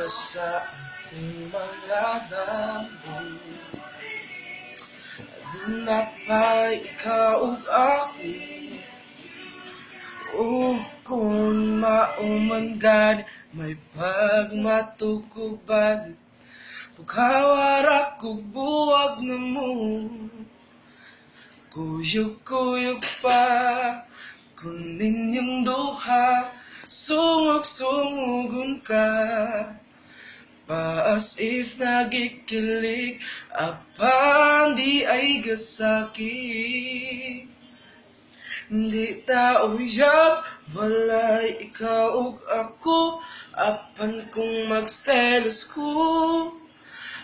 ka sa aking mga damo. Aduna pa'y ikaw ug ako. Kung mauman gani may pagmatukuban, paghawarak ug buwag na mo. Kuyog-kuyog pa kung ninyong duha, sungog-sungugon ka. Pa as if nagikilig, apan di ay gasakit. Di ta uyab, walay ikaw ug ako, apan kung magselos ko,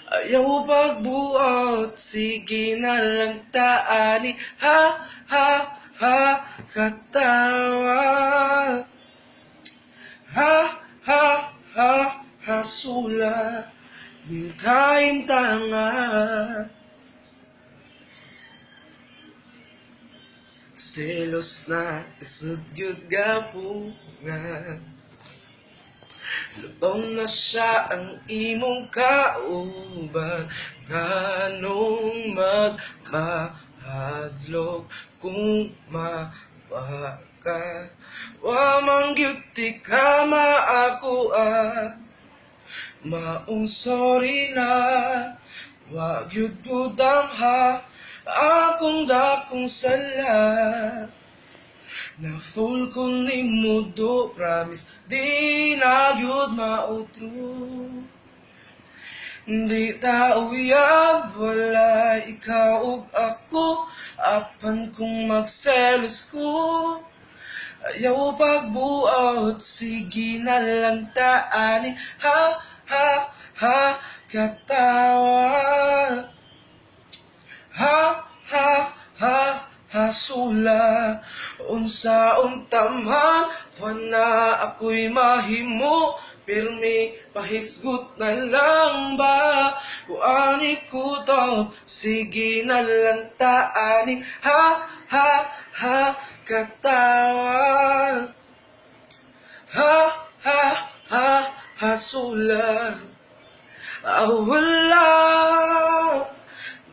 ayaw pagbuot, sige na lang taani, ha, ha, ha, katawa. Ha, ha, ha, hasula, bingkain tanga. Selos na isudyod gapungan, lubaw na siya ang imong kauban. Ganong magmahadlok kung mawaka, wa mangyuti ka maakuha. Maong sorry na, wa gyud ko damha, akong dakong sala. Na full ko ni mudo, promise di na gyud mautro. Di ta uyab, wala ikaw ug ako, apan kung magselos ko, ayaw pagbuot, sige na lang taani, ha, ha, ha, katawa. Ha, ha, ha, hasula, unsaon tamang wana ako'y mahimo, pirmi pahisgot na lang ba, kuani ko to, sige na lang taani, ha, ha, ha, katawa. Ha, ha, ha, hasula, wala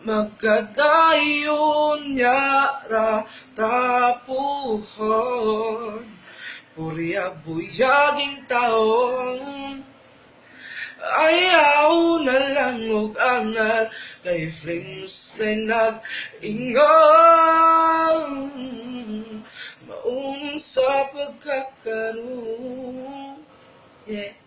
magkadayon yara tapuhon, purya buyaging taon. Ayaw na lang og angal, kay flames na nag-ingon, maunong sa pagkakaroon. Yeah.